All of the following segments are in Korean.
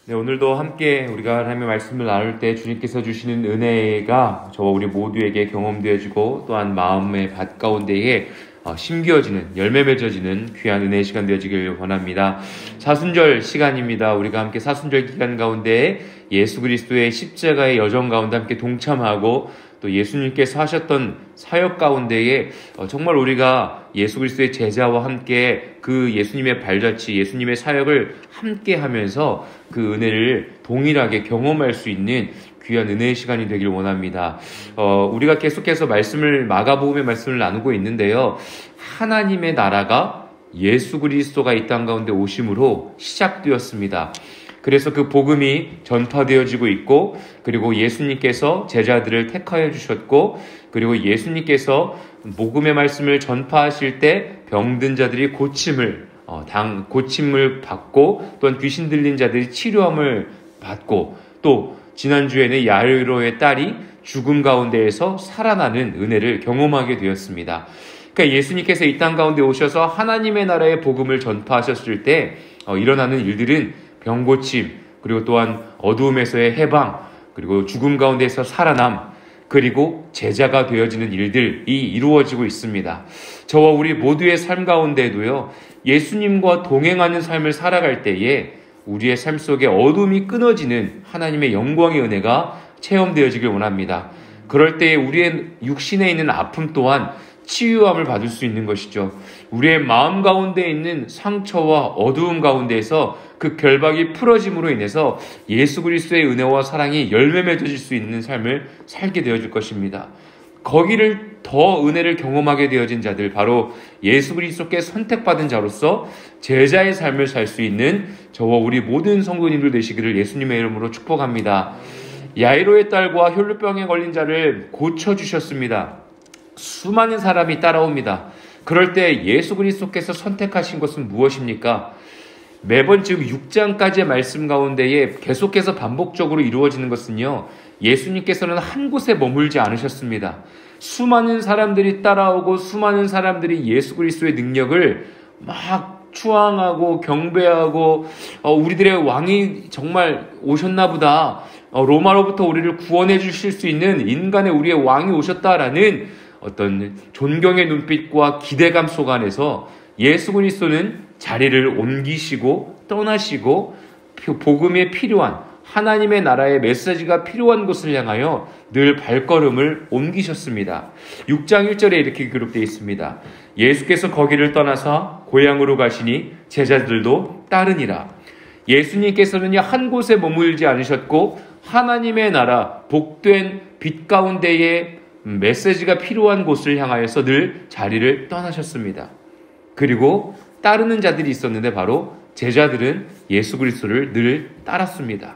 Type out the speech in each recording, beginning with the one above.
네, 오늘도 함께 우리가 하나님의 말씀을 나눌 때 주님께서 주시는 은혜가 저와 우리 모두에게 경험되어지고 또한 마음의 밭 가운데에 심겨지는, 열매 맺어지는 귀한 은혜의 시간 되어지길 원합니다. 사순절 시간입니다. 우리가 함께 사순절 기간 가운데 예수 그리스도의 십자가의 여정 가운데 함께 동참하고 또 예수님께서 하셨던 사역 가운데에 정말 우리가 예수 그리스도의 제자와 함께 그 예수님의 발자취, 예수님의 사역을 함께 하면서 그 은혜를 동일하게 경험할 수 있는 귀한 은혜의 시간이 되길 원합니다. 우리가 계속해서 마가복음의 말씀을 나누고 있는데요. 하나님의 나라가 예수 그리스도가 이 땅 가운데 오심으로 시작되었습니다. 그래서 그 복음이 전파되어지고 있고, 그리고 예수님께서 제자들을 택하여 주셨고, 그리고 예수님께서 복음의 말씀을 전파하실 때 병든 자들이 고침을 받고, 또한 귀신 들린 자들이 치료함을 받고, 또 지난주에는 야이로의 딸이 죽음 가운데에서 살아나는 은혜를 경험하게 되었습니다. 그러니까 예수님께서 이 땅 가운데 오셔서 하나님의 나라의 복음을 전파하셨을 때 일어나는 일들은 병고침, 그리고 또한 어두움에서의 해방, 그리고 죽음 가운데서 살아남, 그리고 제자가 되어지는 일들이 이루어지고 있습니다. 저와 우리 모두의 삶 가운데도요, 예수님과 동행하는 삶을 살아갈 때에 우리의 삶 속에 어둠이 끊어지는 하나님의 영광의 은혜가 체험되어지길 원합니다. 그럴 때에 우리의 육신에 있는 아픔 또한 치유함을 받을 수 있는 것이죠. 우리의 마음 가운데 있는 상처와 어두움 가운데에서 그 결박이 풀어짐으로 인해서 예수 그리스도의 은혜와 사랑이 열매 맺어질 수 있는 삶을 살게 되어질 것입니다. 거기를 더 은혜를 경험하게 되어진 자들, 바로 예수 그리스도께 선택받은 자로서 제자의 삶을 살 수 있는 저와 우리 모든 성도님들 되시기를 예수님의 이름으로 축복합니다. 야이로의 딸과 혈루병에 걸린 자를 고쳐주셨습니다. 수많은 사람이 따라옵니다. 그럴 때 예수 그리스도께서 선택하신 것은 무엇입니까? 매번 지금 6장까지의 말씀 가운데에 계속해서 반복적으로 이루어지는 것은요, 예수님께서는 한 곳에 머물지 않으셨습니다. 수많은 사람들이 따라오고 수많은 사람들이 예수 그리스도의 능력을 막 추앙하고 경배하고 우리들의 왕이 정말 오셨나 보다, 로마로부터 우리를 구원해 주실 수 있는 인간의 우리의 왕이 오셨다라는 어떤 존경의 눈빛과 기대감 속 안에서 예수 그리스도는 자리를 옮기시고 떠나시고 복음에 필요한 하나님의 나라의 메시지가 필요한 곳을 향하여 늘 발걸음을 옮기셨습니다. 6장 1절에 이렇게 기록되어 있습니다. 예수께서 거기를 떠나서 고향으로 가시니 제자들도 따르니라. 예수님께서는요, 한 곳에 머물지 않으셨고 하나님의 나라, 복된 빛 가운데에 메시지가 필요한 곳을 향하여서 늘 자리를 떠나셨습니다. 그리고 따르는 자들이 있었는데 바로 제자들은 예수 그리스도를 늘 따랐습니다.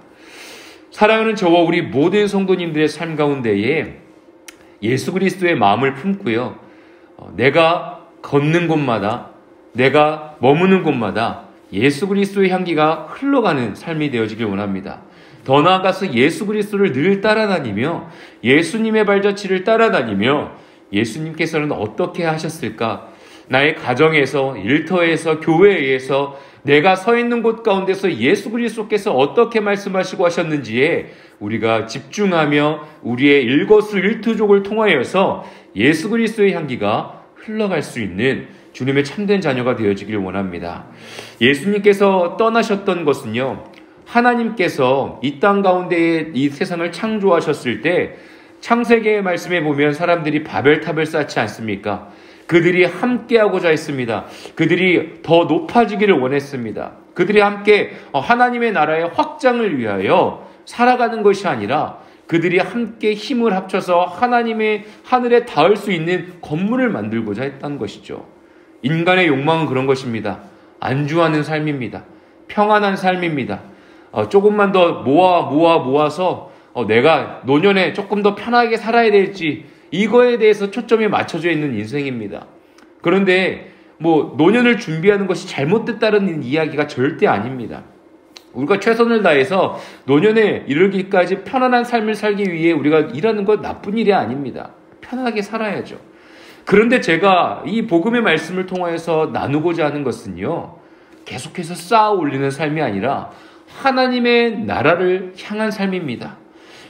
사랑하는 저와 우리 모든 성도님들의 삶 가운데에 예수 그리스도의 마음을 품고요, 내가 걷는 곳마다, 내가 머무는 곳마다 예수 그리스도의 향기가 흘러가는 삶이 되어지길 원합니다. 더 나아가서 예수 그리스도를 늘 따라다니며 예수님의 발자취를 따라다니며 예수님께서는 어떻게 하셨을까? 나의 가정에서, 일터에서, 교회에서 내가 서 있는 곳 가운데서 예수 그리스도께서 어떻게 말씀하시고 하셨는지에 우리가 집중하며 우리의 일거수일투족을 통하여서 예수 그리스도의 향기가 흘러갈 수 있는 주님의 참된 자녀가 되어지길 원합니다. 예수님께서 떠나셨던 것은요, 하나님께서 이 땅 가운데에 이 세상을 창조하셨을 때 창세기의 말씀에 보면 사람들이 바벨탑을 쌓지 않습니까? 그들이 함께하고자 했습니다. 그들이 더 높아지기를 원했습니다. 그들이 함께 하나님의 나라의 확장을 위하여 살아가는 것이 아니라 그들이 함께 힘을 합쳐서 하나님의 하늘에 닿을 수 있는 건물을 만들고자 했던 것이죠. 인간의 욕망은 그런 것입니다. 안주하는 삶입니다. 평안한 삶입니다. 조금만 더 모아서 내가 노년에 조금 더 편하게 살아야 될지, 이거에 대해서 초점이 맞춰져 있는 인생입니다. 그런데 노년을 준비하는 것이 잘못됐다는 이야기가 절대 아닙니다. 우리가 최선을 다해서 노년에 이르기까지 편안한 삶을 살기 위해 우리가 일하는 건 나쁜 일이 아닙니다. 편안하게 살아야죠. 그런데 제가 이 복음의 말씀을 통하여서 나누고자 하는 것은요, 계속해서 쌓아 올리는 삶이 아니라 하나님의 나라를 향한 삶입니다.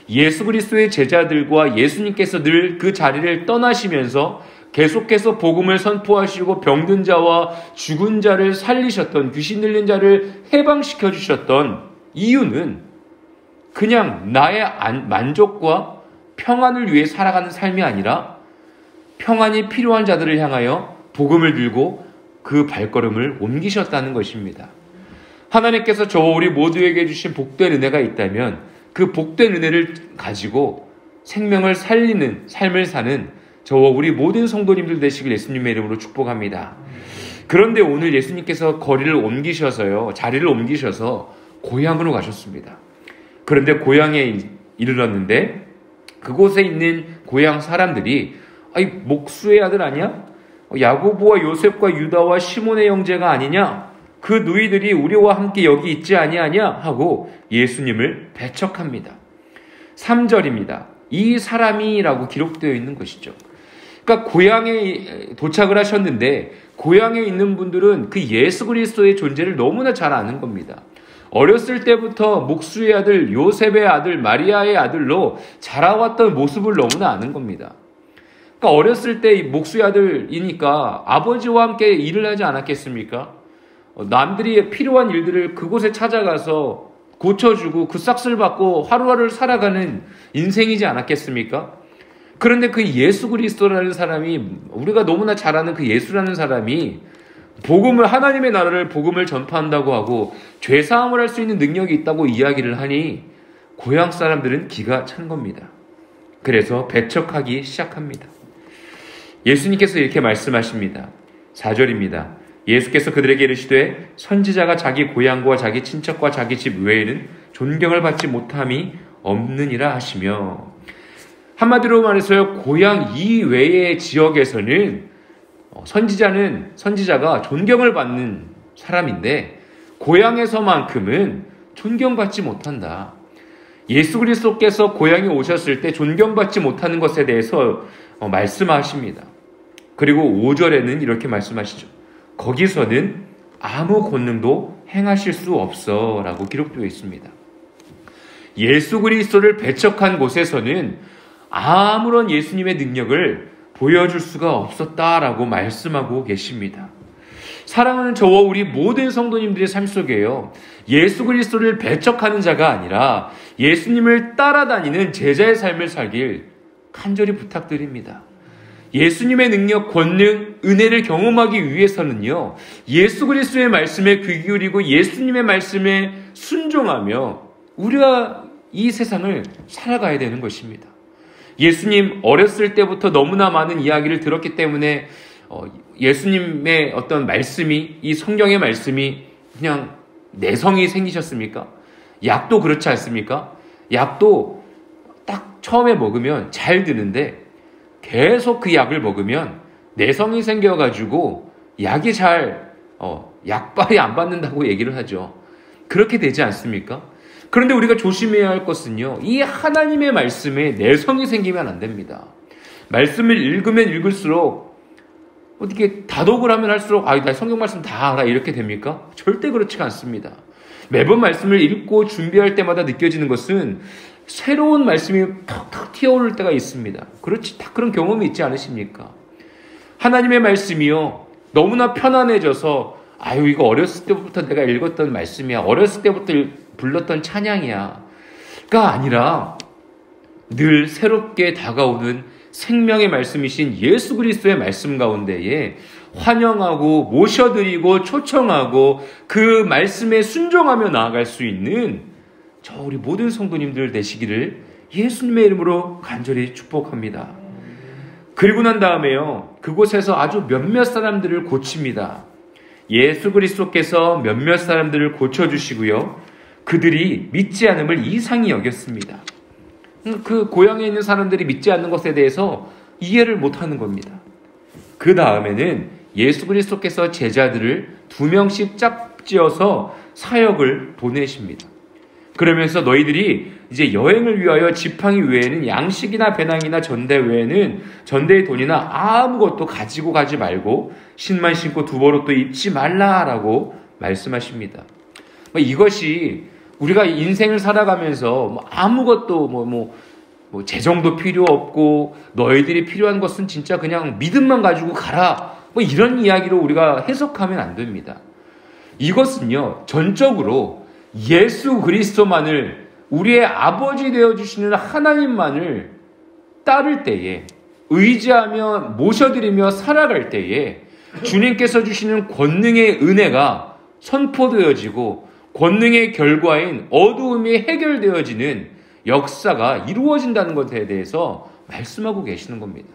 예수 그리스도의 제자들과 예수님께서 늘 그 자리를 떠나시면서 계속해서 복음을 선포하시고 병든 자와 죽은 자를 살리셨던, 귀신 들린 자를 해방시켜 주셨던 이유는 그냥 나의 만족과 평안을 위해 살아가는 삶이 아니라 평안이 필요한 자들을 향하여 복음을 들고 그 발걸음을 옮기셨다는 것입니다. 하나님께서 저와 우리 모두에게 주신 복된 은혜가 있다면 그 복된 은혜를 가지고 생명을 살리는 삶을 사는 저와 우리 모든 성도님들 되시길 예수님의 이름으로 축복합니다. 그런데 오늘 예수님께서 거리를 옮기셔서요, 자리를 옮기셔서 고향으로 가셨습니다. 그런데 고향에 이르렀는데 그곳에 있는 고향 사람들이 아이 목수의 아들 아니야? 야고보와 요셉과 유다와 시몬의 형제가 아니냐? 그 누이들이 우리와 함께 여기 있지 아니하냐? 하고 예수님을 배척합니다. 3절입니다. 이 사람이라고 기록되어 있는 것이죠. 그러니까 고향에 도착을 하셨는데 고향에 있는 분들은 그 예수 그리스도의 존재를 너무나 잘 아는 겁니다. 어렸을 때부터 목수의 아들, 요셉의 아들, 마리아의 아들로 자라왔던 모습을 너무나 아는 겁니다. 그러니까 어렸을 때 목수의 아들이니까 아버지와 함께 일을 하지 않았겠습니까? 남들이 필요한 일들을 그곳에 찾아가서 고쳐주고 그 싹쓸 받고 하루하루를 살아가는 인생이지 않았겠습니까? 그런데 그 예수 그리스도라는 사람이, 우리가 너무나 잘 아는 그 예수라는 사람이 복음을, 하나님의 나라를 복음을 전파한다고 하고 죄사함을 할 수 있는 능력이 있다고 이야기를 하니 고향 사람들은 기가 찬 겁니다. 그래서 배척하기 시작합니다. 예수님께서 이렇게 말씀하십니다. 4절입니다. 예수께서 그들에게 이르시되 선지자가 자기 고향과 자기 친척과 자기 집 외에는 존경을 받지 못함이 없느니라 하시며, 한마디로 말해서요, 고향 이외의 지역에서는 선지자가 존경을 받는 사람인데 고향에서만큼은 존경받지 못한다. 예수 그리스도께서 고향에 오셨을 때 존경받지 못하는 것에 대해서 말씀하십니다. 그리고 5절에는 이렇게 말씀하시죠. 거기서는 아무 권능도 행하실 수 없어 라고 기록되어 있습니다. 예수 그리스도를 배척한 곳에서는 아무런 예수님의 능력을 보여줄 수가 없었다라고 말씀하고 계십니다. 사랑하는 저와 우리 모든 성도님들의 삶 속에요, 예수 그리스도를 배척하는 자가 아니라 예수님을 따라다니는 제자의 삶을 살길 간절히 부탁드립니다. 예수님의 능력, 권능, 은혜를 경험하기 위해서는요, 예수 그리스도의 말씀에 귀 기울이고 예수님의 말씀에 순종하며 우리가 이 세상을 살아가야 되는 것입니다. 예수님 어렸을 때부터 너무나 많은 이야기를 들었기 때문에 예수님의 어떤 말씀이, 이 성경의 말씀이 그냥 내성이 생기셨습니까? 약도 그렇지 않습니까? 약도 딱 처음에 먹으면 잘 드는데 계속 그 약을 먹으면 내성이 생겨가지고 약이 잘 약발이 안 받는다고 얘기를 하죠. 그렇게 되지 않습니까? 그런데 우리가 조심해야 할 것은요, 이 하나님의 말씀에 내성이 생기면 안 됩니다. 말씀을 읽으면 읽을수록 어떻게 다독을 하면 할수록 나 성경 말씀 다 알아 이렇게 됩니까? 절대 그렇지 않습니다. 매번 말씀을 읽고 준비할 때마다 느껴지는 것은 새로운 말씀이 턱턱 튀어오를 때가 있습니다. 그렇지, 다 그런 경험이 있지 않으십니까? 하나님의 말씀이요, 너무나 편안해져서 이거 어렸을 때부터 내가 읽었던 말씀이야, 어렸을 때부터 불렀던 찬양이야 가 아니라 늘 새롭게 다가오는 생명의 말씀이신 예수 그리스도의 말씀 가운데에 환영하고 모셔드리고 초청하고 그 말씀에 순종하며 나아갈 수 있는 저 우리 모든 성도님들 되시기를 예수님의 이름으로 간절히 축복합니다. 그리고 난 다음에요, 그곳에서 아주 몇몇 사람들을 고칩니다. 예수 그리스도께서 몇몇 사람들을 고쳐주시고요, 그들이 믿지 않음을 이상히 여겼습니다. 그 고향에 있는 사람들이 믿지 않는 것에 대해서 이해를 못하는 겁니다. 그 다음에는 예수 그리스도께서 제자들을 2명씩 짝지어서 사역을 보내십니다. 그러면서 너희들이 이제 여행을 위하여 지팡이 외에는 양식이나 배낭이나 전대 외에는 전대의 돈이나 아무것도 가지고 가지 말고 신만 신고 두벌옷도 입지 말라라고 말씀하십니다. 이것이 우리가 인생을 살아가면서 아무것도 재정도 필요 없고 너희들이 필요한 것은 진짜 그냥 믿음만 가지고 가라. 이런 이야기로 우리가 해석하면 안 됩니다. 이것은요, 전적으로 예수 그리스도만을 우리의 아버지 되어주시는 하나님만을 따를 때에 의지하며 모셔드리며 살아갈 때에 주님께서 주시는 권능의 은혜가 선포되어지고 권능의 결과인 어두움이 해결되어지는 역사가 이루어진다는 것에 대해서 말씀하고 계시는 겁니다.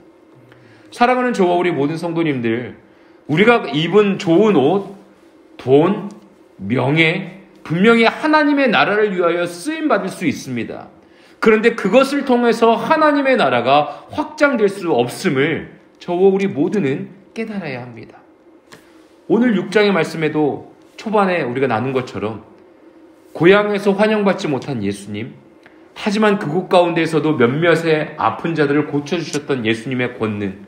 사랑하는 저와 우리 모든 성도님들, 우리가 입은 좋은 옷, 돈, 명예, 분명히 하나님의 나라를 위하여 쓰임받을 수 있습니다. 그런데 그것을 통해서 하나님의 나라가 확장될 수 없음을 저와 우리 모두는 깨달아야 합니다. 오늘 6장의 말씀에도 초반에 우리가 나눈 것처럼 고향에서 환영받지 못한 예수님, 하지만 그곳 가운데에서도 몇몇의 아픈 자들을 고쳐주셨던 예수님의 권능,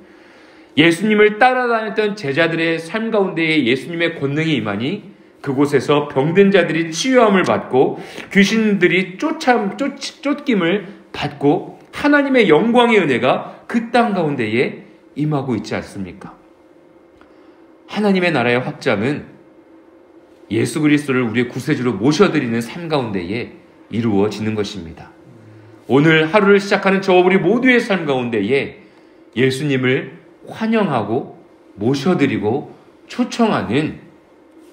예수님을 따라다녔던 제자들의 삶 가운데에 예수님의 권능이 임하니 그곳에서 병든 자들이 치유함을 받고 귀신들이 쫓김을 받고 하나님의 영광의 은혜가 그 땅 가운데에 임하고 있지 않습니까? 하나님의 나라의 확장은 예수 그리스도를 우리의 구세주로 모셔드리는 삶 가운데에 이루어지는 것입니다. 오늘 하루를 시작하는 저와 우리 모두의 삶 가운데에 예수님을 환영하고 모셔드리고 초청하는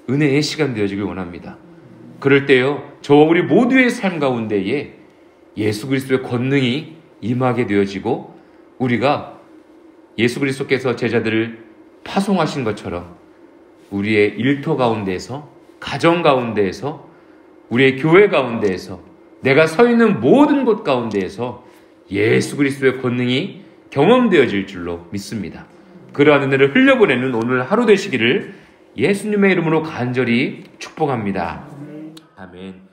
은혜의 시간 되어지길 원합니다. 그럴 때요, 저와 우리 모두의 삶 가운데에 예수 그리스도의 권능이 임하게 되어지고 우리가 예수 그리스도께서 제자들을 파송하신 것처럼 우리의 일터 가운데에서, 가정 가운데에서, 우리의 교회 가운데에서, 내가 서 있는 모든 곳 가운데에서 예수 그리스도의 권능이 경험되어질 줄로 믿습니다. 그러한 은혜를 흘려보내는 오늘 하루 되시기를 예수님의 이름으로 간절히 축복합니다. 아멘.